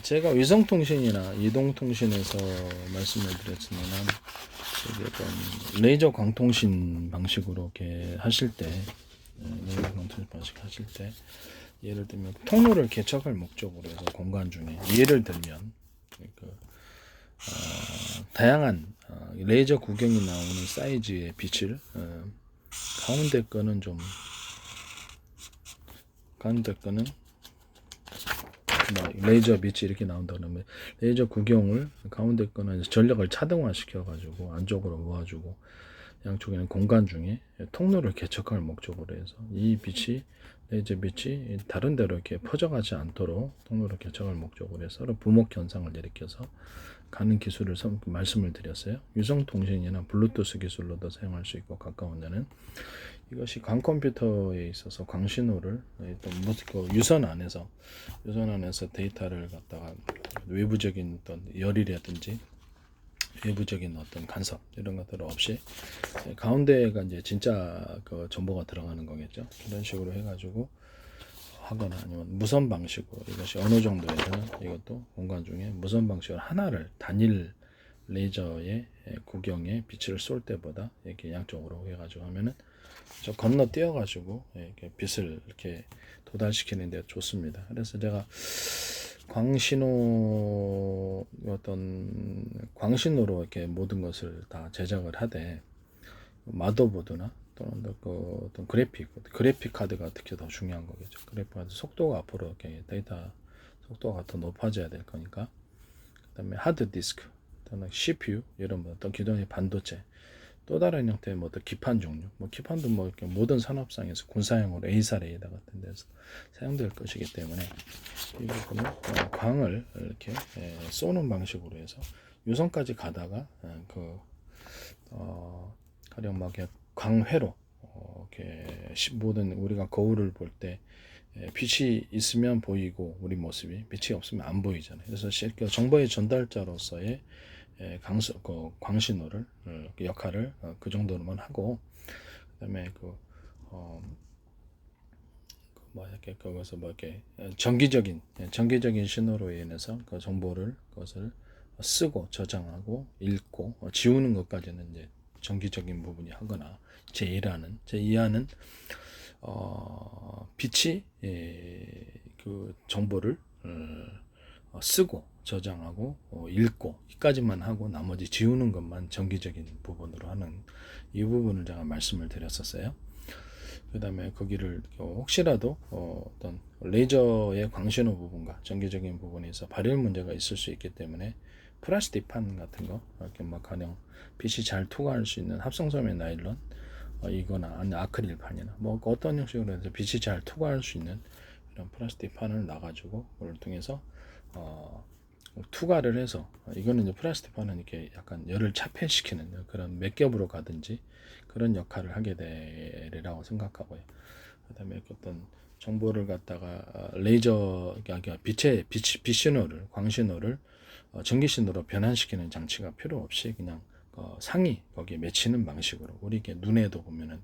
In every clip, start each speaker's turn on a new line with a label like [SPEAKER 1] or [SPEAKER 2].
[SPEAKER 1] 제가 위성통신이나 이동통신에서 말씀을 드렸지만 이게 좀 레이저 광통신 방식으로 이렇게 하실 때, 레이저 광통신 방식 하실 때, 예를 들면 통로를 개척할 목적으로 해서 공간 중에 예를 들면 그, 다양한 레이저 구경이 나오는 사이즈의 빛을 가운데 거는 좀 가운데 거는 뭐 레이저 빛이 이렇게 나온다 그러면 레이저 구경을 가운데 거는 전력을 차등화 시켜 가지고 안쪽으로 모아주고 양쪽에는 공간 중에 통로를 개척할 목적으로 해서 이 빛이 레이저 빛이 다른 데로 이렇게 퍼져가지 않도록 통로를 개척할 목적으로 해서 서로 부목 현상을 일으켜서 가는 기술을 말씀을 드렸어요. 유성 통신이나 블루투스 기술로도 사용할 수 있고 가까운 데는 이것이 광 컴퓨터에 있어서 광신호를 또 유선 안에서 데이터를 갖다가 외부적인 어떤 열이라든지 외부적인 어떤 간섭 이런 것들 없이 가운데가 이제 진짜 그 정보가 들어가는 거겠죠. 이런 식으로 해가지고 하거나 아니면 무선 방식으로 이것이 어느 정도에서는 이것도 공간 중에 무선 방식으로 하나를 단일 레이저의 구경에 빛을 쏠 때보다 이렇게 양쪽으로 해가지고 하면은 저 건너 뛰어가지고 이렇게 빛을 이렇게 도달시키는데 좋습니다. 그래서 제가 광신호 어떤 광신호로 이렇게 모든 것을 다 제작을 하되 마더보드나 또는 그 어떤 그래픽 카드가 특히 더 중요한 거겠죠. 그래픽 카드 속도가 앞으로 이렇게 데이터 속도가 더 높아져야 될 거니까. 그다음에 하드 디스크, 또는 CPU 이런 뭐 어떤 기존의 반도체 또 다른 형태의 뭐 어떤 기판 종류, 뭐 기판도 뭐 이렇게 모든 산업상에서 군사용으로 A사 레이더 같은 데서 사용될 것이기 때문에 이 부분은 광을 이렇게 쏘는 방식으로 해서 유선까지 가다가 가령 막 광회로 이렇게 모든 우리가 거울을 볼 때 빛이 있으면 보이고 우리 모습이 빛이 없으면 안 보이잖아요. 그래서 정보의 전달자로서의 광신호를 역할을 그 정도로만 하고 그다음에 뭐 이렇게 거기서 뭐 이렇게 정기적인 신호로 인해서 그 정보를 그것을 쓰고 저장하고 읽고 지우는 것까지는 이제 정기적인 부분이 하거나 제2하는 빛이 그 정보를 쓰고 저장하고 읽고 이까지만 하고 나머지 지우는 것만 정기적인 부분으로 하는 이 부분을 제가 말씀을 드렸었어요. 그 다음에 거기를 혹시라도 어떤 레이저의 광신호 부분과 정기적인 부분에서 발열 문제가 있을 수 있기 때문에 플라스틱 판 같은 거 이렇게 막 가령 빛이 잘 투과할 수 있는 합성섬유 나일론 이거나 아니 아크릴 판이나 뭐 어떤 형식으로 해서 빛이 잘 투과할 수 있는 이런 플라스틱 판을 놔가지고 그걸 통해서 투과를 해서 이거는 이제 플라스틱 판은 이렇게 약간 열을 차폐시키는 그런 맥겹으로 가든지 그런 역할을 하게 되리라고 생각하고요. 그다음에 어떤 정보를 갖다가 레이저 그러니까 빛 신호를 광신호를 전기 신호로 변환시키는 장치가 필요 없이 그냥 상이 거기에 맺히는 방식으로 우리 이렇게 눈에도 보면은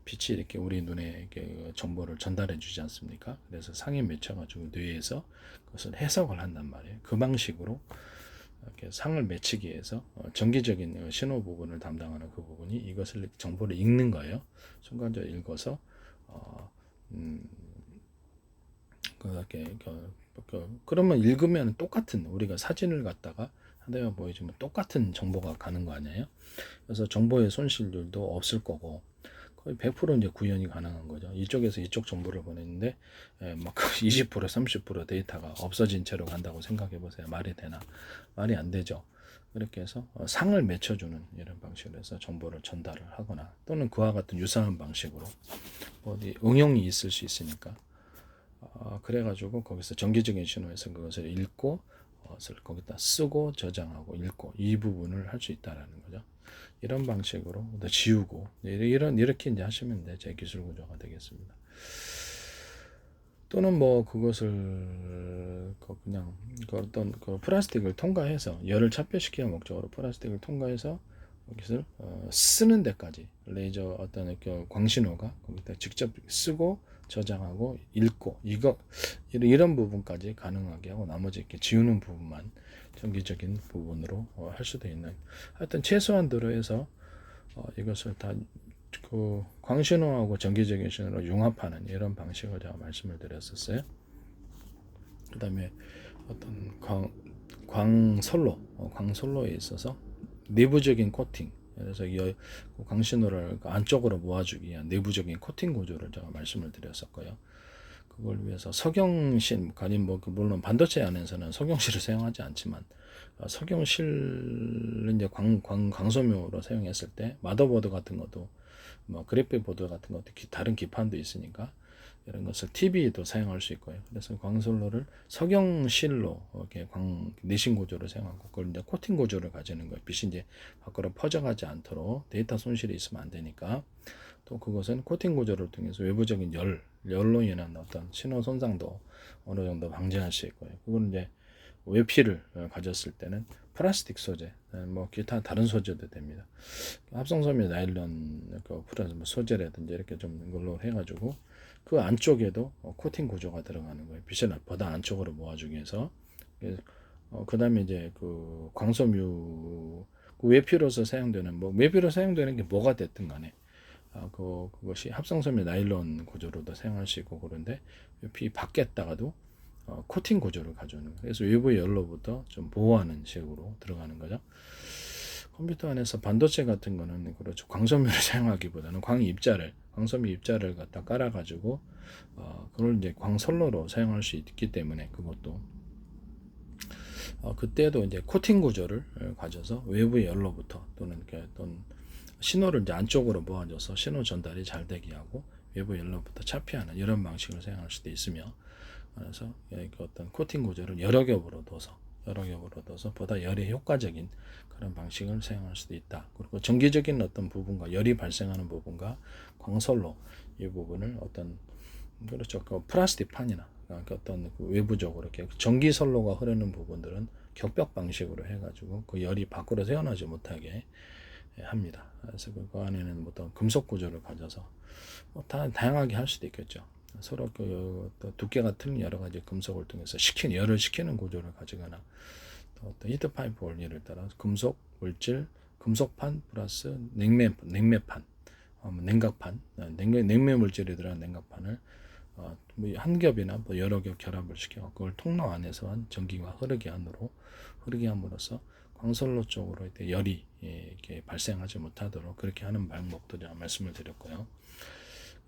[SPEAKER 1] 빛이 이렇게 우리 눈에 이렇게 정보를 전달해 주지 않습니까? 그래서 상에 맺혀가지고 뇌에서 그것을 해석을 한단 말이에요. 그 방식으로 이렇게 상을 맺히기 위해서 정기적인 신호 부분을 담당하는 그 부분이 이것을 정보를 읽는 거예요. 순간적으로 읽어서 음, 그렇게 그러면 읽으면 똑같은 우리가 사진을 갖다가 한대만 보여주면 똑같은 정보가 가는 거 아니에요? 그래서 정보의 손실들도 없을 거고 거의 100% 이제 구현이 가능한 거죠. 이쪽에서 이쪽 정보를 보냈는데 막 20% 30% 데이터가 없어진 채로 간다고 생각해 보세요. 말이 되나? 말이 안 되죠. 그렇게 해서 상을 맺혀주는 이런 방식으로 해서 정보를 전달을 하거나 또는 그와 같은 유사한 방식으로 어디 응용이 있을 수 있으니까 그래가지고 거기서 정기적인 신호에서 그것을 읽고 그것을 거기다 쓰고 저장하고 읽고 이 부분을 할 수 있다라는 거죠. 이런 방식으로 지우고 이렇게 이제 하시면 이제 제 기술 구조가 되겠습니다. 또는 뭐 그것을 그냥 어떤 그 플라스틱을 통과해서 열을 차폐시키는 목적으로 플라스틱을 통과해서 여기서 쓰는 데까지 레이저 어떤 그 광신호가 거기다 직접 쓰고 저장하고 읽고 이런 부분까지 가능하게 하고 나머지 이렇게 지우는 부분만 정기적인 부분으로 할 수도 있는 하여튼 최소한 도로에서 이것을 다 그 광신호하고 정기적인 신호로 융합하는 이런 방식을 제가 말씀을 드렸었어요. 그 다음에 어떤 광선로에 있어서 내부적인 코팅, 그래서 이 광신호를 안쪽으로 모아주기 위한 내부적인 코팅 구조를 제가 말씀을 드렸었고요. 그걸 위해서 석영실, 아니면 뭐 물론 반도체 안에서는 석영실을 사용하지 않지만 석영실을 이제 광소묘로 사용했을 때 마더보드 같은 것도 뭐 그래픽 보드 같은 것도 다른 기판도 있으니까 이런 것을 TV도 사용할 수 있고요. 그래서 광선로를 석영실로 이렇게 내신 구조를 사용하고 그걸 이제 코팅 구조를 가지는 거예요. 빛이 이제 밖으로 퍼져가지 않도록 데이터 손실이 있으면 안 되니까. 또 그것은 코팅 구조를 통해서 외부적인 열로 인한 어떤 신호 손상도 어느 정도 방지할 수 있고요. 그건 이제 외피를 가졌을 때는 플라스틱 소재, 뭐 기타 다른 소재도 됩니다. 합성섬유 나일론 그 소재라든지 이렇게 좀 이걸로 해가지고 그 안쪽에도 코팅 구조가 들어가는 거예요. 빛을 보다 안쪽으로 모아주기 위해서. 그 다음에 이제 그 광섬유 그 외피로서 사용되는 뭐 외피로 사용되는 게 뭐가 됐든 간에 그것이 합성섬유 나일론 구조로도 사용할 수 있고 그런데 외피 밖에다가도 코팅 구조를 가져오는 거예요. 그래서 외부의 열로부터 좀 보호하는 식으로 들어가는 거죠. 컴퓨터 안에서 반도체 같은 거는 그렇죠. 광섬유를 사용하기보다는 광섬유 입자를 갖다 깔아가지고 그걸 이제 광선로로 사용할 수 있기 때문에 그것도 그때도 이제 코팅 구조를 가져서 외부의 열로부터 또는 어떤 신호를 이제 안쪽으로 모아줘서 신호 전달이 잘 되게 하고 외부 열로부터 차피하는 이런 방식을 사용할 수도 있으며 그래서 어떤 코팅 구조를 여러 겹으로 둬서 보다 열이 효과적인 그런 방식을 사용할 수도 있다. 그리고 정기적인 어떤 부분과 열이 발생하는 부분과 광선로 이 부분을 어떤 그렇죠. 그 플라스틱 판이나 그러니까 어떤 그 외부적으로 이렇게 전기 선로가 흐르는 부분들은 격벽 방식으로 해가지고 그 열이 밖으로 새어나지 못하게 합니다. 그래서 그 안에는 어떤 금속 구조를 가져서 뭐 다양하게 할 수도 있겠죠. 서로 그 두께가 틀린 여러 가지 금속을 통해서 열을 식히는 구조를 가지거나 또 어떤 히트 파이프 원리를 따라 금속 물질, 금속판 플러스 냉매판, 냉각판, 냉매 물질이 들어간 냉각판을 한 겹이나 뭐 여러 겹 결합을 시켜 그걸 통로 안에서 한 전기가 흐르게 함으로써 광선로 쪽으로 열이 이렇게 발생하지 못하도록 그렇게 하는 방법도 제가 말씀을 드렸고요.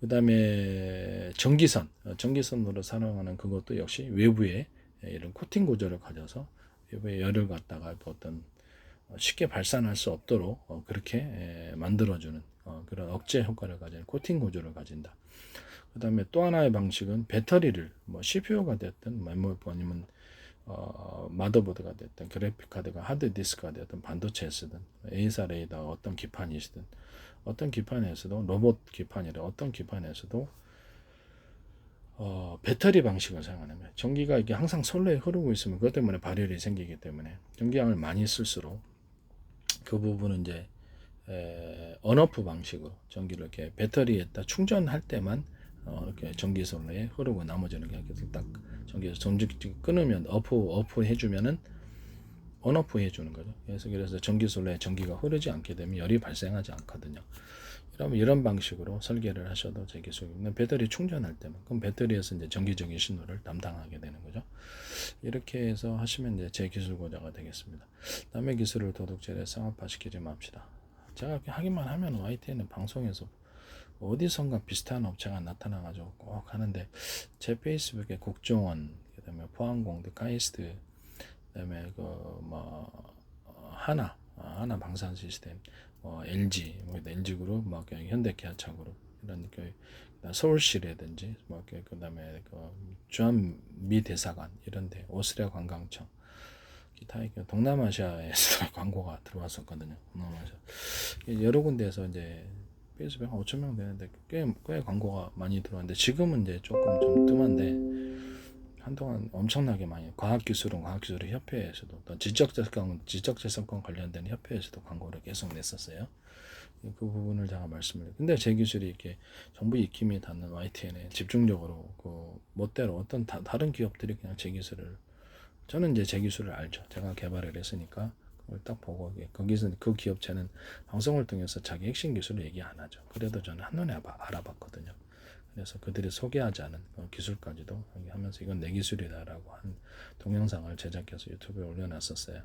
[SPEAKER 1] 그 다음에 전기선으로 사용하는 그것도 역시 외부에 이런 코팅 구조를 가져서 외부에 열을 갖다가 어떤 쉽게 발산할 수 없도록 그렇게 만들어주는 그런 억제 효과를 가진 코팅 구조를 가진다. 그 다음에 또 하나의 방식은 배터리를 뭐 CPU가 됐든 아니면 마더보드가 됐든 그래픽 카드가 하드디스크가 됐든 반도체에 쓰든 A사레이더 어떤 기판이시든 어떤 기판에서도 로봇 기판이라 어떤 기판에서도 배터리 방식을 사용하는 거예요. 전기가 이게 항상 선로에 흐르고 있으면 그것 때문에 발열이 생기기 때문에 전기량을 많이 쓸수록 그 부분은 이제 언오프 방식으로 전기를 이렇게 배터리에다 충전할 때만 이렇게 전기 선로에 흐르고 나머지는 그냥 계속 딱 전기에서 전기 끊으면 오프 해주면은 언오프 해주는 거죠. 그래서 전기 선로에 전기가 흐르지 않게 되면 열이 발생하지 않거든요. 그러면 이런 방식으로 설계를 하셔도 제 기술입니다. 배터리 충전할 때만 그럼 배터리에서 이제 전기적인 신호를 담당하게 되는 거죠. 이렇게 해서 하시면 이제 제 기술 고자가 되겠습니다. 남의 기술을 도둑질해 쌍화파시키지 맙시다. 제가 하기만 하면 YTN은 방송에서 어디선가 비슷한 업체가 나타나가지고 꼭 하는데 제 페이스북에 국정원, 그다음에 포항공대, 카이스트, 그다음에 그뭐 하나 방산 시스템, LG, LG 그룹, 현대기아차 그룹 이런 서울시라든지 그다음에 주한미 대사관 이런데 오스트리아 관광청 기타 동남아시아에서 광고가 들어왔었거든요. 동남아시아 여러 군데에서 이제 페이스북 한 5,000명 되는데 꽤 광고가 많이 들어왔는데 지금은 이제 조금 좀 뜸한데 한동안 엄청나게 많이 과학기술은 협회에서도 또 지적재산권 관련된 협회에서도 광고를 계속 냈었어요. 그 부분을 제가 말씀을. 근데 제 기술이 이렇게 정부 입김이 닿는 YTN에 집중적으로 그 멋대로 어떤 다른 기업들이 그냥 제 기술을, 저는 이제 제 기술을 알죠. 제가 개발을 했으니까 그걸 딱 보고 거기서 그 기업체는 방송을 통해서 자기 핵심 기술을 얘기 안 하죠. 그래도 저는 한눈에 알아봤거든요. 그래서 그들이 소개하지 않은 기술까지도 하면서 이건 내 기술이다라고 한 동영상을 제작해서 유튜브에 올려놨었어요.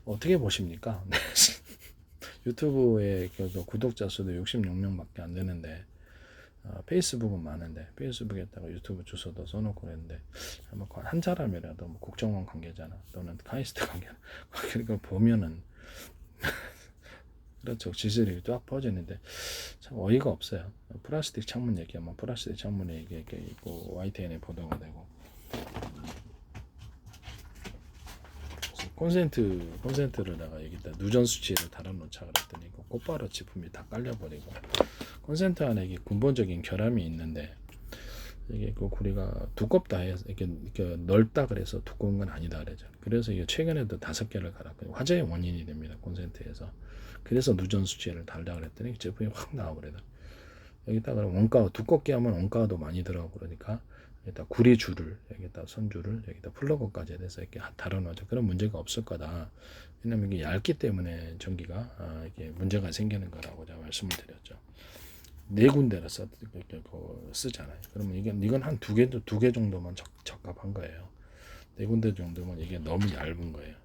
[SPEAKER 1] 어떻게 보십니까? 유튜브에 그 구독자 수도 66명밖에 안 되는데 페이스북은 많은데 페이스북에다가 유튜브 주소도 써놓고 그랬는데 한 사람이라도 뭐 국정원 관계자나 또는 카이스트 관계자 그걸 보면은 그렇죠. 지질이 쫙 퍼지는데 참 어이가 없어요. 플라스틱 창문 얘기하면 플라스틱 창문에 이게 있고 YTN에 보도가 되고 콘센트를 여기다 누전 수치를 달아놓자 그랬더니 곧바로 지품이 다 깔려버리고 콘센트 안에 이게 근본적인 결함이 있는데 이게 그 구리가 두껍다 해서 이렇게 넓다 그래서 두꺼운 건 아니다 그러죠. 그래서 이게 최근에도 5개를 갈았거든요. 화재의 원인이 됩니다. 콘센트에서. 그래서 누전 수치를 달라 그랬더니 제품이 확 나와버리다. 여기다가 원가 두껍게 하면 원가도 많이 들어가고 그러니까 여기다 구리 줄을 여기다 선줄을 여기다 플러그까지 해서 이렇게 달아놓죠. 그런 문제가 없을 거다. 왜냐면 이게 얇기 때문에 전기가 이게 문제가 생기는 거라고 제가 말씀을 드렸죠. 4군데를 쓰잖아요. 그러면 이건 한 2개 정도만 적합한 거예요. 4군데 정도면 이게 너무 얇은 거예요.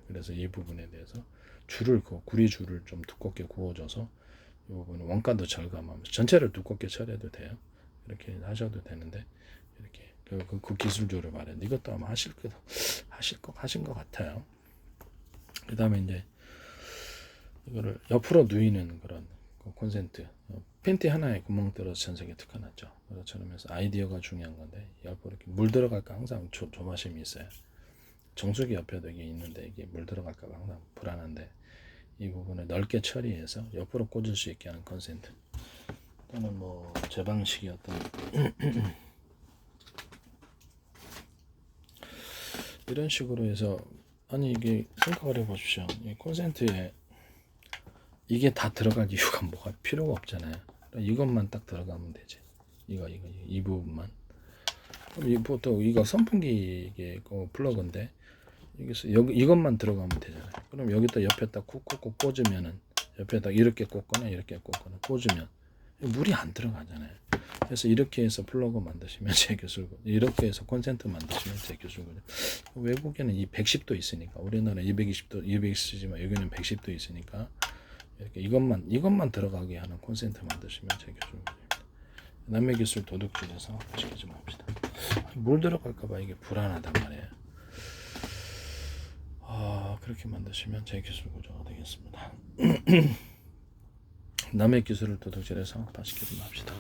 [SPEAKER 1] 그래서 이 부분에 대해서 구리 줄을 좀 두껍게 구워줘서 이 부분은 원가도 절감하면서 전체를 두껍게 처리해도 돼요. 이렇게 하셔도 되는데 이렇게 그 기술적으로 말했는데 이것도 아마 하신 것 같아요. 그 다음에 이제 이거를 옆으로 누이는 그런 콘센트 팬티 하나에 구멍 뚫어서 전세계 특화났죠. 그렇처럼 해서 아이디어가 중요한 건데 옆으로 이렇게 물 들어갈까 항상 조마심이 있어요. 정수기 옆에도 이게 있는데 이게 물 들어갈까 봐 항상 불안한데 이 부분을 넓게 처리해서 옆으로 꽂을 수 있게 하는 콘센트 또는 뭐 제 방식이 어떤 이런 식으로 해서 아니 이게 생각을 해보십시오. 이 콘센트에 이게 다 들어갈 이유가 뭐가 필요가 없잖아요. 이것만 딱 들어가면 되지. 이 부분만. 그럼 보통 이거 선풍기 이게 플러그인데 이것만 들어가면 되잖아요. 그럼 여기다 옆에다 쿡쿡쿡 꽂으면은 옆에다 이렇게 꽂거나 꽂으면 물이 안 들어가잖아요. 그래서 이렇게 해서 플러그 만드시면 제 기술고 이렇게 해서 콘센트 만드시면 제 기술거든요. 외국에는 이 110도 있으니까 우리나라 220도 220이지만 여기는 110도 있으니까 이렇게 이것만 들어가게 하는 콘센트 만드시면 제 기술거든요. 남의 기술 도둑질해서 시키지 맙시다. 물 들어갈까봐 이게 불안하단 말이에요. 그렇게 만드시면 제 기술 구조가 되겠습니다. 남의 기술을 도둑질해서 파시키지 맙시다.